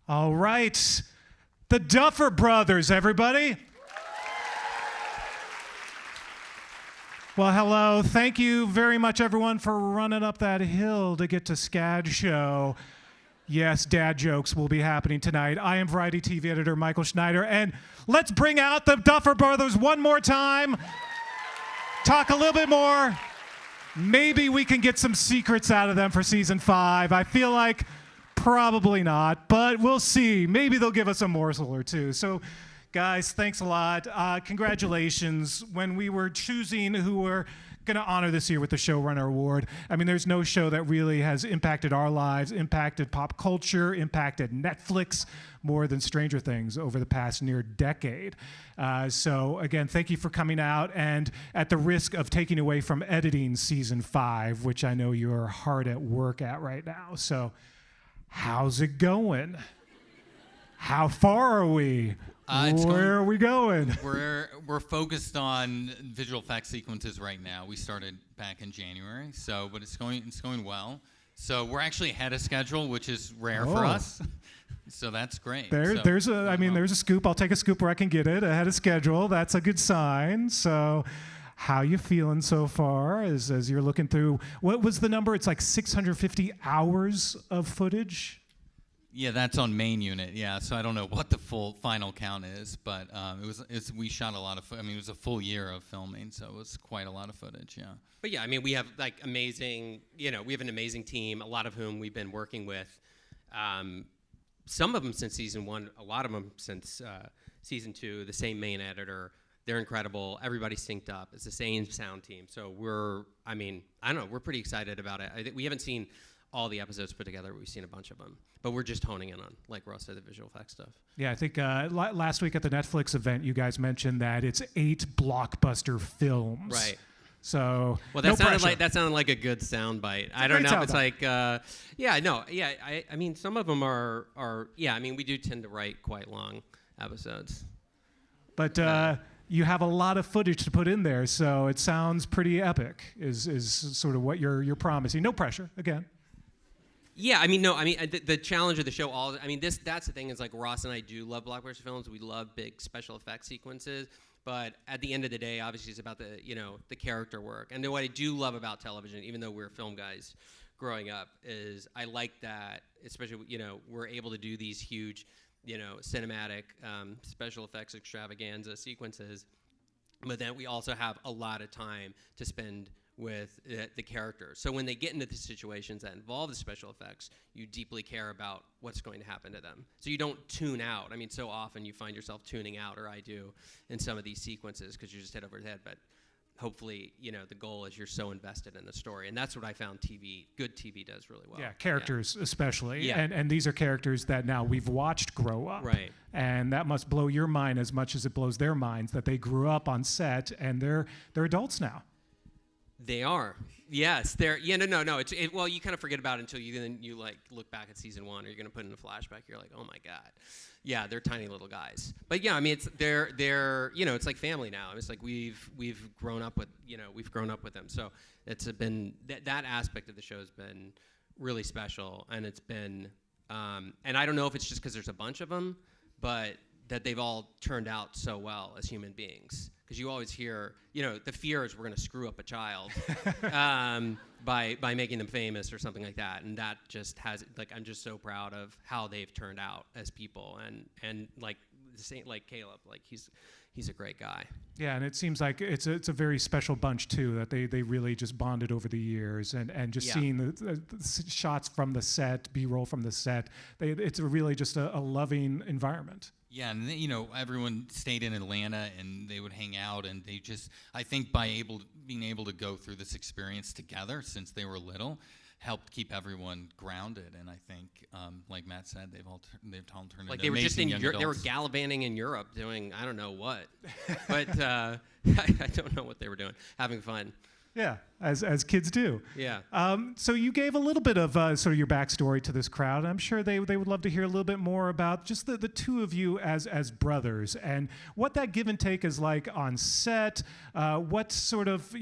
All right. The Duffer Brothers, everybody. Well, hello. Thank you very much, everyone, for running up that hill to get to SCAD Show. Yes, dad jokes will be happening tonight. I am Variety TV editor Michael Schneider, and let's bring out the Duffer Brothers one more time. Talk a little bit more. Maybe we can get some secrets out of them for season 5. I feel like probably not, but we'll see. Maybe they'll give us a morsel or two. So, guys, thanks a lot. Congratulations. When we were choosing who we're going to honor this year with the Showrunner Award, I mean, there's no show that really has impacted our lives, impacted pop culture, impacted Netflix more than Stranger Things over the past near decade. So, again, thank you for coming out. And at the risk of taking away from editing season 5, which I know you're hard at work at right now. So, how's it going? How far are we? Where are we going? We're focused on visual effects sequences right now. We started back in January, but it's going well. So we're actually ahead of schedule, which is rare for us. So that's great. There's a scoop. I'll take a scoop where I can get it ahead of schedule. That's a good sign. So, how you feeling so far as you're looking through? What was the number? It's like 650 hours of footage. Yeah, that's on main unit. Yeah, so I don't know what the full final count is, but we shot a lot of. It was a full year of filming, so it was quite a lot of footage. Yeah. But yeah, I mean, we have like amazing. We have an amazing team. A lot of whom we've been working with. Some of them since season 1. A lot of them since season 2. The same main editor. They're incredible. Everybody's synced up. It's the same sound team. So we're pretty excited about it. We haven't seen all the episodes put together. We've seen a bunch of them, but we're just honing in on, like Ross said, the visual effects stuff. Yeah, I think last week at the Netflix event, you guys mentioned that it's 8 blockbuster films. Right. So well, that sounded like a good sound bite. I don't know if it's like I mean, some of them are I mean, we do tend to write quite long episodes. But you have a lot of footage to put in there, so it sounds pretty epic. Is sort of what you're promising. No pressure, again. Yeah, the challenge of the show, that's the thing is like Ross and I do love blockbuster films. We love big special effects sequences, but at the end of the day, obviously it's about the character work. And then what I do love about television, even though we're film guys growing up, is I like that, especially, we're able to do these huge, cinematic special effects extravaganza sequences, but then we also have a lot of time to spend with the characters. So when they get into the situations that involve the special effects, you deeply care about what's going to happen to them. So you don't tune out. I mean, so often you find yourself tuning out, or I do, in some of these sequences because you're just head over head. But hopefully, the goal is you're so invested in the story. And that's what I found good TV does really well. Yeah, characters especially. Yeah. And these are characters that now we've watched grow up. Right. And that must blow your mind as much as it blows their minds that they grew up on set and they're adults now. They are. Yes, they're. Yeah, no. Well, you kind of forget about it until you like look back at season 1, or you're gonna put in a flashback. You're like, oh my god, yeah, they're tiny little guys. But yeah, I mean, they're it's like family now. It's like we've grown up with them. So it's been that aspect of the show has been really special, and it's been and I don't know if it's just because there's a bunch of them, but that they've all turned out so well as human beings. Because you always hear, the fear is we're going to screw up a child by making them famous or something like that. And that just I'm just so proud of how they've turned out as people. And like Caleb, like he's a great guy. Yeah, and it seems like it's a very special bunch too, that they really just bonded over the years, and just seeing the shots from the set, B-roll from the set, it's really just a loving environment. Yeah, and everyone stayed in Atlanta, and they would hang out, and they just, I think being able to go through this experience together since they were little helped keep everyone grounded. And I think, like Matt said, they've all turned like into they were just amazing young adults. They were gallivanting in Europe doing I don't know what, but I don't know what they were doing, having fun. Yeah, as kids do. Yeah. So you gave a little bit of sort of your backstory to this crowd. I'm sure they would love to hear a little bit more about just the two of you as brothers and what that give and take is like on set. What sort of,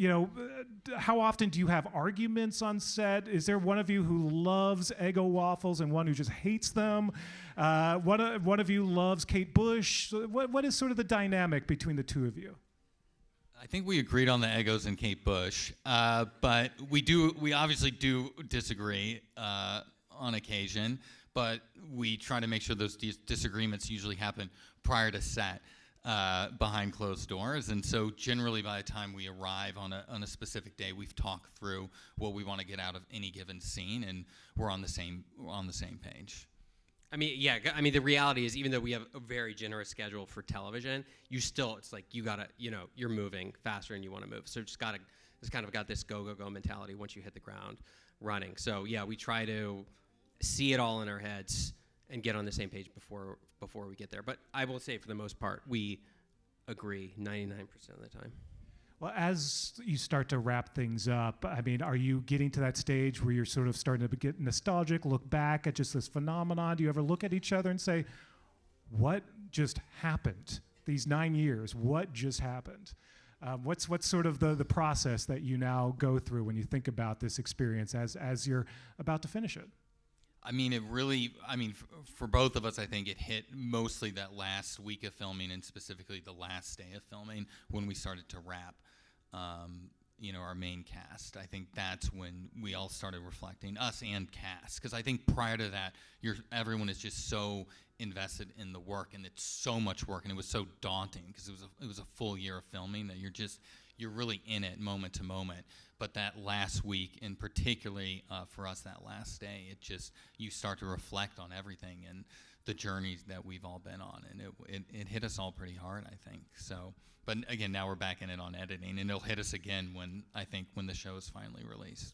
how often do you have arguments on set? Is there one of you who loves Eggo waffles and one who just hates them? One of you loves Kate Bush. What is sort of the dynamic between the two of you? I think we agreed on the Eggos and Kate Bush, but we obviously do disagree on occasion, but we try to make sure those disagreements usually happen prior to set, behind closed doors, and so generally by the time we arrive on a specific day, we've talked through what we want to get out of any given scene, and we're on the same page. I mean, yeah. I mean, the reality is, even though we have a very generous schedule for television, it's like you gotta, you're moving faster and you want to move. So it's kind of got this go mentality once you hit the ground running. So yeah, we try to see it all in our heads and get on the same page before we get there. But I will say, for the most part, we agree 99% of the time. Well, as you start to wrap things up, I mean, are you getting to that stage where you're sort of starting to get nostalgic, look back at just this phenomenon? Do you ever look at each other and say, what just happened? These 9 years, what just happened? What's sort of the process that you now go through when you think about this experience as you're about to finish it? I mean, for both of us, I think it hit mostly that last week of filming, and specifically the last day of filming when we started to wrap, our main cast. I think that's when we all started reflecting, us and cast, because I think prior to that, everyone is just so invested in the work, and it's so much work, and it was so daunting because it was a full year of filming that you're really in it moment to moment. But that last week, and particularly for us that last day, you start to reflect on everything and the journeys that we've all been on, and it hit us all pretty hard, I think. So, but again, now we're back in it on editing, and it'll hit us again when the show is finally released.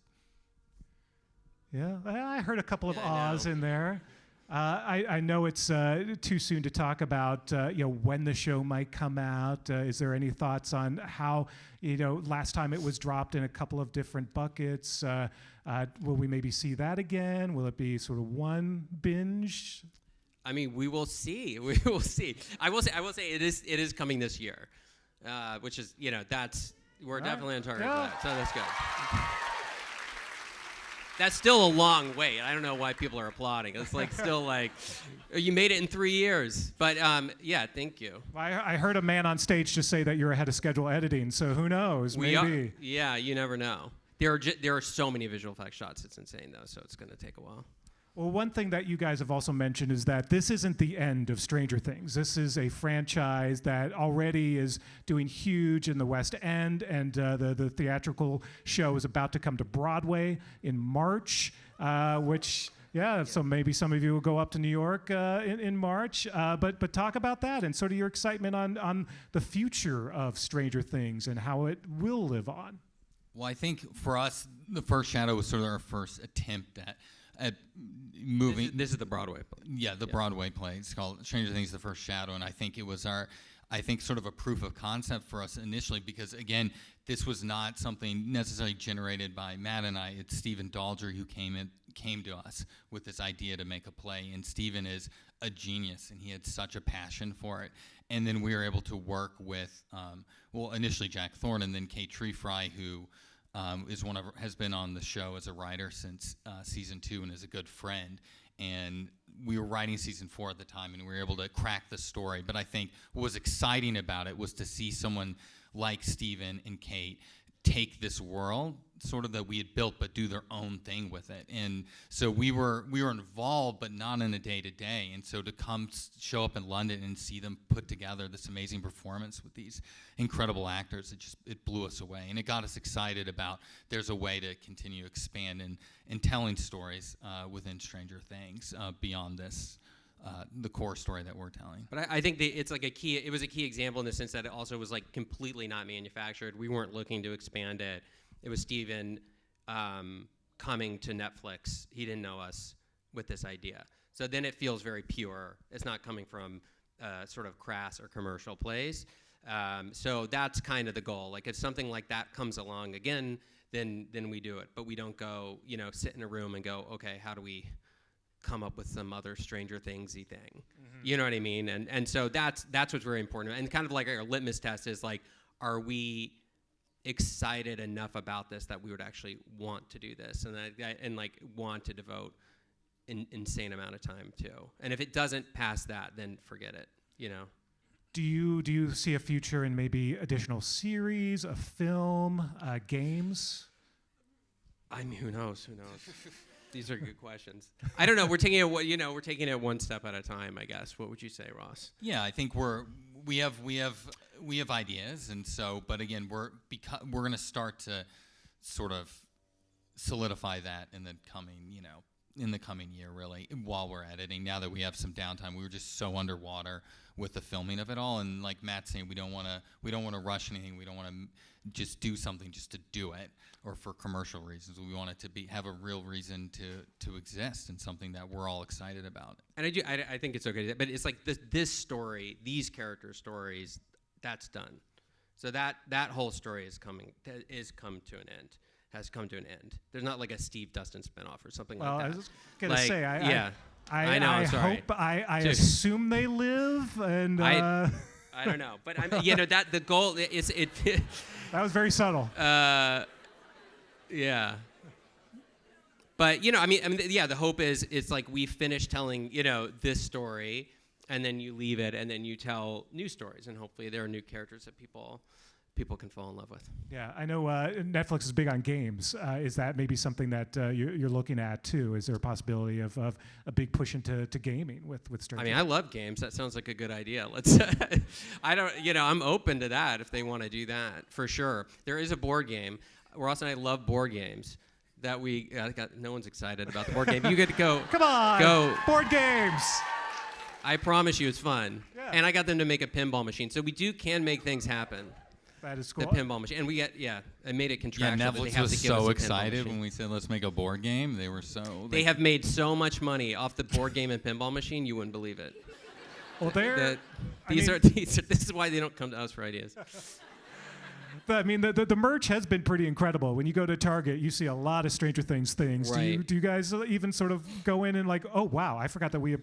Yeah, I heard a couple of ahs in there. I know it's too soon to talk about when the show might come out. Is there any thoughts on how, last time it was dropped in a couple of different buckets? Will we maybe see that again? Will it be sort of one binge? I mean, we will see. We will see. I will say it is coming this year, which is we're definitely on target for that. So that's good. That's still a long wait. I don't know why people are applauding. It's still you made it in 3 years. But yeah, thank you. I heard a man on stage just say that you're ahead of schedule editing. So who knows? Maybe. Yeah, you never know. There are so many visual effects shots. It's insane though. So it's going to take a while. Well, one thing that you guys have also mentioned is that this isn't the end of Stranger Things. This is a franchise that already is doing huge in the West End, and the theatrical show is about to come to Broadway in March, so maybe some of you will go up to New York in March. But talk about that and sort of your excitement on the future of Stranger Things and how it will live on. Well, I think for us, The First Shadow was sort of our first attempt at moving. This is the Broadway play. Yeah, Broadway play. It's called Stranger Things: The First Shadow, and I think it was sort of a proof of concept for us initially, because again, this was not something necessarily generated by Matt and I. It's Stephen Dalger who came to us with this idea to make a play, and Stephen is a genius, and he had such a passion for it. And then we were able to work with, initially Jack Thorne, and then Kate Treefry, who has been on the show as a writer since season 2 and is a good friend. And we were writing season 4 at the time, and we were able to crack the story. But I think what was exciting about it was to see someone like Stephen and Kate take this world sort of that we had built, but do their own thing with it. And so we were involved, but not in a day-to-day. And so to come show up in London and see them put together this amazing performance with these incredible actors, it blew us away. And it got us excited about there's a way to continue to expand and telling stories within Stranger Things beyond this. The core story that we're telling. But I think it was a key example in the sense that it also was completely not manufactured. We weren't looking to expand it. It was Steven coming to Netflix. He didn't know us with this idea. So then it feels very pure. It's not coming from sort of crass or commercial place. So that's kind of the goal. Like if something like that comes along again, then we do it. But we don't go, sit in a room and go, okay, how do we come up with some other Stranger Things-y thing? You know what I mean? And so that's what's very important. And kind of like our litmus test is like, are we excited enough about this that we would actually want to do this and like want to devote an insane amount of time to? And if it doesn't pass that, then forget it. Do you see a future in maybe additional series, a film, games? I mean, who knows? These are good questions. I don't know. We're taking it one step at a time, I guess. What would you say, Ross? Yeah, I think we have ideas, and so, but again, we're going to start to sort of solidify that in the coming year, really, while we're editing. Now that we have some downtime, we were just so underwater with the filming of it all, and like Matt's saying, we don't want to rush anything. We don't want to just do something just to do it or for commercial reasons. We want it to have a real reason to exist and something that we're all excited about. And I think it's okay, but it's like this story, these character stories, that's done. So that whole story has come to an end. Has come to an end. There's not like a Steve Dustin spinoff or something like that. Well, I was gonna say, I know. I sorry. hope I assume they live, and I don't know, but that the goal is it. That was very subtle. Yeah. But the hope is it's like we finish telling this story, and then you leave it, and then you tell new stories, and hopefully there are new characters that people can fall in love with. Yeah, I know Netflix is big on games. Is that maybe something that you're looking at too? Is there a possibility of a big push into gaming with Stranger Things? I love games. That sounds like a good idea. Let's. I'm open to that if they want to do that for sure. There is a board game. Ross and I love board games. That no one's excited about the board game. You get to go. Come on, go board games. I promise you, it's fun. Yeah. And I got them to make a pinball machine, so we can make things happen. That is cool. The pinball machine, and I made it contractual. Yeah, that they Netflix have was to give us so a excited when we said let's make a board game. They were so. They have made so much money off the board game and pinball machine, you wouldn't believe it. Well, this is why they don't come to us for ideas. But the merch has been pretty incredible. When you go to Target, you see a lot of Stranger Things things. Right. Do you guys even sort of go in and like, oh wow, I forgot that we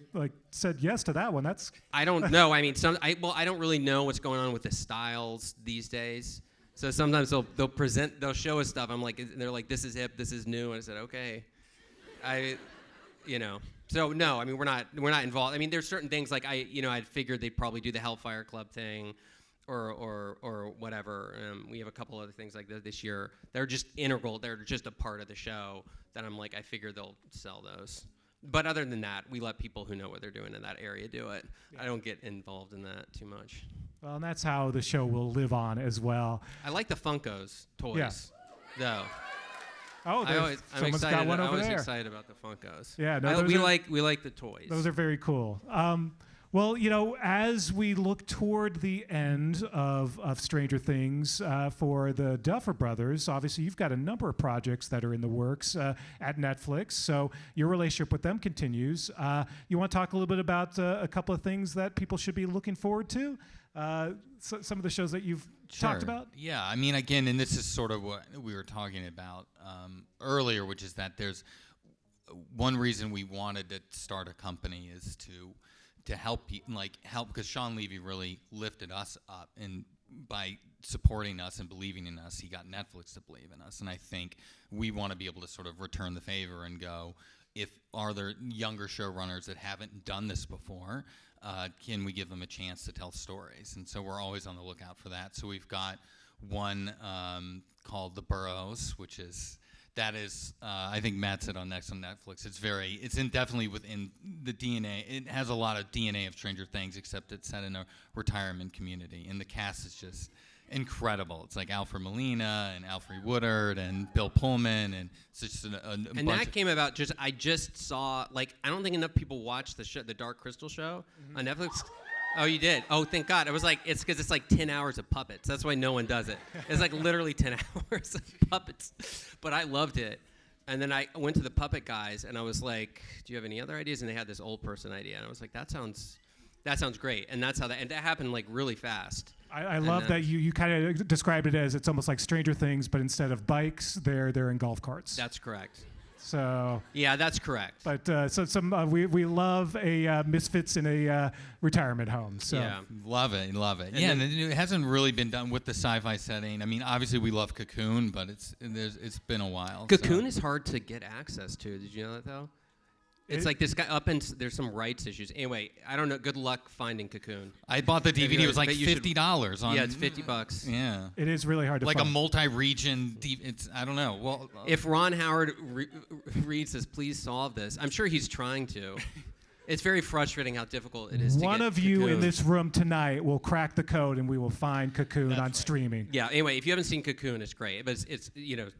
said yes to that one. That's. I don't know. I don't really know what's going on with the styles these days. So sometimes they'll show us stuff. I'm like, they're like, this is hip, this is new, and I said, okay. So no, we're not involved. There's certain things like I'd figured they'd probably do the Hellfire Club thing. Or whatever. We have a couple other things like that this year. They're just integral. They're just a part of the show that I'm like, I figure they'll sell those. But other than that, we let people who know what they're doing in that area do it. Yeah. I don't get involved in that too much. Well, and that's how the show will live on as well. I like the Funkos toys, though. Oh, I'm excited. Got one over I was there. excited about the Funkos. Yeah, no, we like the toys. Those are very cool. Well, as we look toward the end of Stranger Things for the Duffer Brothers, obviously you've got a number of projects that are in the works at Netflix, so your relationship with them continues. You want to talk a little bit about a couple of things that people should be looking forward to? Some of the shows that you've talked about? Yeah, again, and this is sort of what we were talking about earlier, which is that there's one reason we wanted to start a company is to help people, because Sean Levy really lifted us up, and by supporting us and believing in us, he got Netflix to believe in us. And I think we want to be able to sort of return the favor and go, are there younger showrunners that haven't done this before? Can we give them a chance to tell stories? And so we're always on the lookout for that. So we've got one called The Burrows, that is, I think Matt said on Netflix. It's definitely within the DNA. It has a lot of DNA of Stranger Things, except it's set in a retirement community, and the cast is just incredible. It's like Alfred Molina and Alfred Woodard and Bill Pullman, and it's just a and that came about I just saw, I don't think enough people watch the Dark Crystal show on Netflix. Oh, you did? Oh, thank God. It was it's because it's 10 hours of puppets. That's why no one does it. It's literally 10 hours of puppets. But I loved it. And then I went to the puppet guys, and I was like, do you have any other ideas? And they had this old person idea. And I was like, that That sounds great. And that's how and that happened like really fast. I love that you kind of described it as it's almost like Stranger Things, but instead of bikes, they're in golf carts. That's correct. So yeah, that's correct. But we love a misfits in a retirement home. So yeah, love it. And it hasn't really been done with the sci-fi setting. I mean, obviously we love Cocoon, but it's been a while. Cocoon is hard to get access to. Did you know that though? It's like this guy there's some rights issues. Anyway, I don't know. Good luck finding Cocoon. I bought the DVD. It was like $50 on. Yeah, it's $50. Yeah. It is really hard to find. Like a multi-region. I don't know. Well, if Ron Howard reads this, please solve this. I'm sure he's trying to. It's very frustrating how difficult it is to get One of you Cocoon. in this room tonight will crack the code and we will find Cocoon on streaming. Yeah, anyway, if you haven't seen Cocoon, it's great. But it's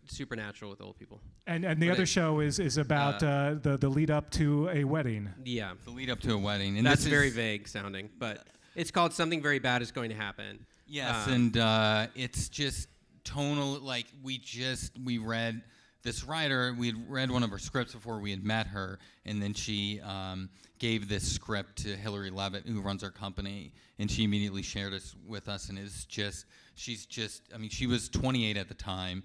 supernatural with old people. And the other show is about the lead up to a wedding. Yeah. The lead up to a wedding. And that's very vague sounding, but it's called Something Very Bad Is Going to Happen. Yes, and it's just tonal, like we read this writer, we had read one of her scripts before we had met her, and then she gave this script to Hillary Levitt, who runs our company, and she immediately shared it with us, and she was 28 at the time,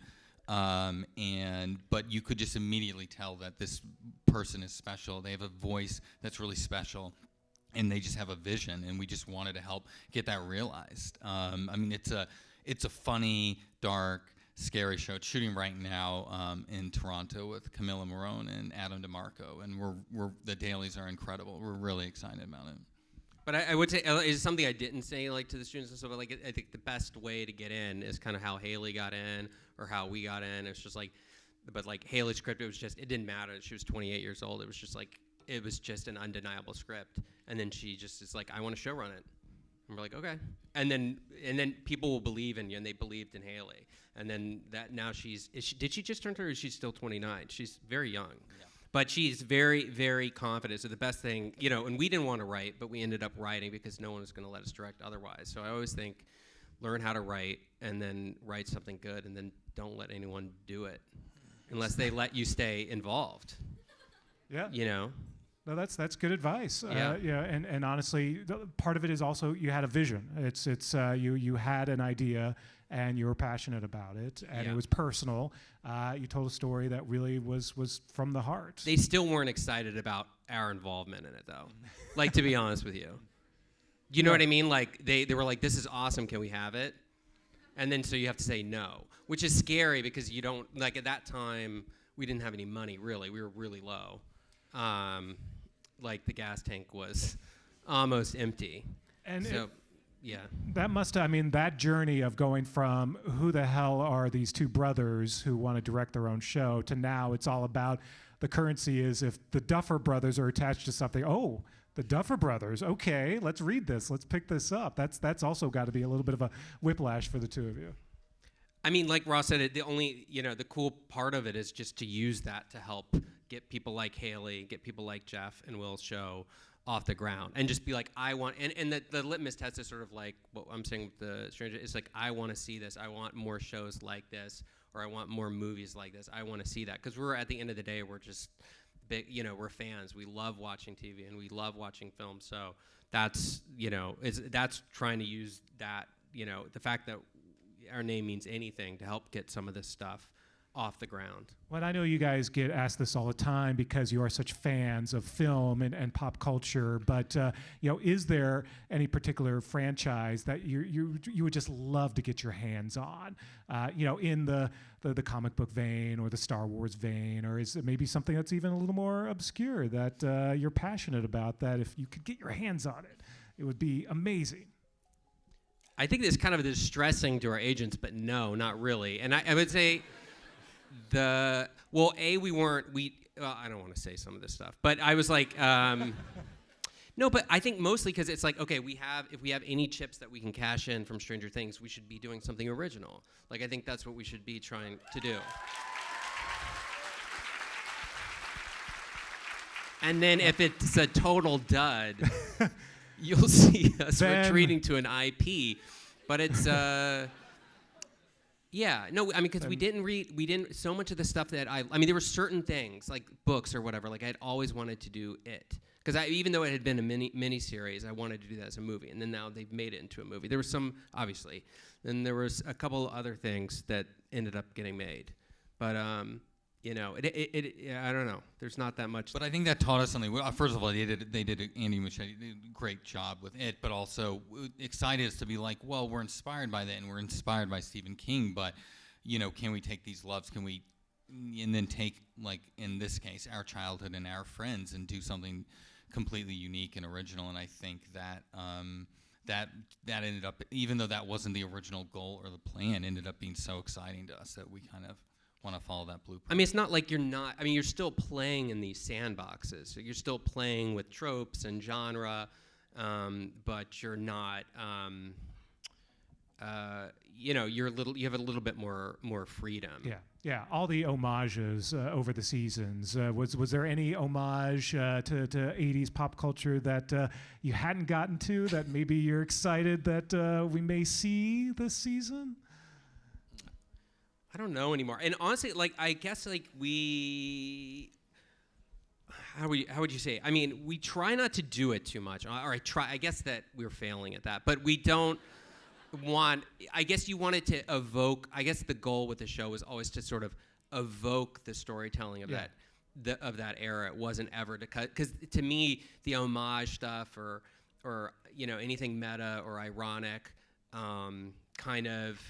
but you could just immediately tell that this person is special. They have a voice that's really special, and they just have a vision, and we just wanted to help get that realized. I mean, it's a funny, dark, scary show. It's shooting right now in Toronto with Camilla Morone and Adam DeMarco, and the dailies are incredible. We're really excited about it. But I would say it's something I didn't say like to the students and stuff. But like I think the best way to get in is kind of how Haley got in or how we got in. It's just like, but like Haley's script, it didn't matter. She was 28 years old. It was just an undeniable script. And then she just is like, I want to showrun it. And we're like, okay. And then people will believe in you, and they believed in Haley. And then now did she just turn 30 or is she still 29? She's very young. Yeah. But she's very, very confident. So the best thing, and we didn't want to write, but we ended up writing because no one was going to let us direct otherwise. So I always think, learn how to write, and then write something good, and then don't let anyone do it unless they let you stay involved. Yeah. No, that's good advice. Yeah. And honestly, part of it is also you had a vision. It's you had an idea and you were passionate about it, and it was personal. You told a story that really was from the heart. They still weren't excited about our involvement in it, though. Like, to be honest with you, you know what I mean? Like they were like, "This is awesome. Can we have it?" And then so you have to say no, which is scary because you don't like at that time we didn't have any money really. We were really low. Like the gas tank was almost empty. And so, that journey of going from who the hell are these two brothers who want to direct their own show to now it's all about the currency is if the Duffer Brothers are attached to something, oh, the Duffer Brothers, okay, let's read this, let's pick this up. That's also got to be a little bit of a whiplash for the two of you. I mean, like Ross said, the cool part of it is just to use that to help get people like Haley, get people like Jeff and Will's show off the ground, and just be like, I want, and the litmus test is sort of like what I'm saying with the Stranger. It's like, I want to see this. I want more shows like this, or I want more movies like this. I want to see that because we're at the end of the day, we're just big, we're fans. We love watching TV and we love watching film. So that's that's trying to use that the fact that our name means anything to help get some of this stuff off the ground. Well, I know you guys get asked this all the time because you are such fans of film and pop culture, but is there any particular franchise that you would just love to get your hands on, in the comic book vein or the Star Wars vein, or is it maybe something that's even a little more obscure that you're passionate about, that if you could get your hands on it, it would be amazing? I think it's kind of distressing to our agents, but no, not really. And I would say I don't want to say some of this stuff, but I was like, no, but I think mostly because it's like, okay, if we have any chips that we can cash in from Stranger Things, we should be doing something original. Like, I think that's what we should be trying to do. And then if it's a total dud, you'll see us retreating to an IP. But it's, Yeah, no, I mean, because we didn't, so much of the stuff that I mean, there were certain things, like books or whatever, like I'd always wanted to do it. Because even though it had been a mini series, I wanted to do that as a movie. And then now they've made it into a movie. There was some, obviously. Then there was a couple other things that ended up getting made. But, you know, I don't know. There's not that much. But I think that taught us something. Well, first of all, Andy Muschietti did a great job with it, but also excited us to be like, well, we're inspired by that, and we're inspired by Stephen King, but, you know, can we take these loves, and then take, like, in this case, our childhood and our friends and do something completely unique and original? And I think that that ended up, even though that wasn't the original goal or the plan, ended up being so exciting to us that we kind of want to follow that blueprint. I mean, it's not like you're still playing in these sandboxes. So you're still playing with tropes and genre, but you're not, you know, you have a little bit more freedom. Yeah. All the homages over the seasons. Was there any homage to 80s pop culture that you hadn't gotten to that maybe you're excited that we may see this season? I don't know anymore. And honestly, like, I guess, like, how would you say? I mean, we try not to do it too much. Or I guess that we're failing at that. But we don't I guess you wanted to evoke, I guess the goal with the show was always to sort of evoke the storytelling of that era. It wasn't ever to cut, because to me, the homage stuff or you know, anything meta or ironic kind of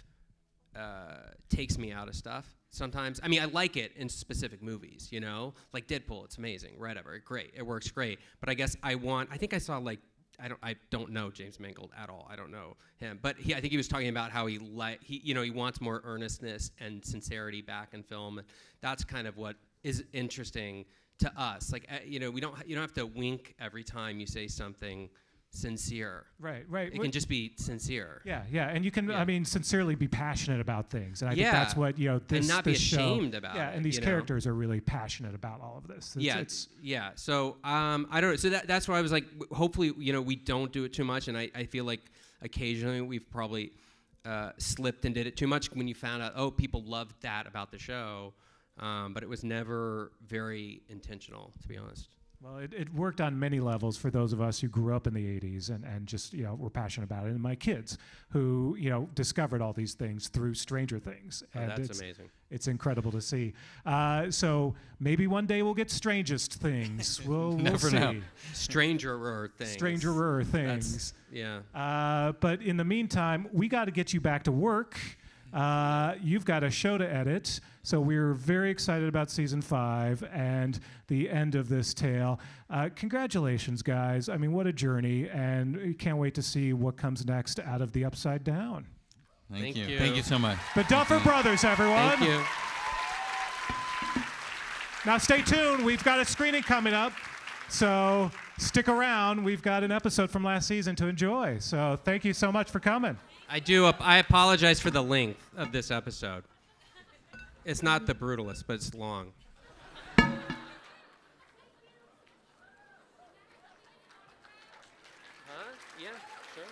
takes me out of stuff sometimes. I mean, I like it in specific movies, you know, like Deadpool. It's amazing, whatever, great, it works great. But I guess I think I saw, like, I don't know James Mangold at all. I don't know him, but I think he was talking about how he wants more earnestness and sincerity back in film. And that's kind of what is interesting to us. Like, you know, you don't have to wink every time you say something sincere. Right. It can just be sincere. Yeah, and you can, I mean, sincerely be passionate about things, and I think that's what, you know, this and not be ashamed show, about it. Yeah, and these characters are really passionate about all of this. Yeah. So I don't know. So that's why I was like, hopefully, you know, we don't do it too much, and I feel like occasionally we've probably slipped and did it too much when you found out, oh, people loved that about the show, but it was never very intentional, to be honest. Well, it worked on many levels for those of us who grew up in the 80s and just, you know, were passionate about it. And my kids who, you know, discovered all these things through Stranger Things. And that's amazing. It's incredible to see. So maybe one day we'll get Strangest Things. We'll see. Know. Strangerer things. But in the meantime, we got to get you back to work. You've got a show to edit, so we're very excited about season 5 and the end of this tale. Congratulations, guys. I mean, what a journey, and we can't wait to see what comes next out of the Upside Down. Thank you. Thank you so much. The Duffer Brothers, everyone. Thank you. Now stay tuned. We've got a screening coming up, so stick around. We've got an episode from last season to enjoy. So thank you so much for coming. I apologize for the length of this episode. It's not the brutalist, but it's long. Huh? Yeah, sure.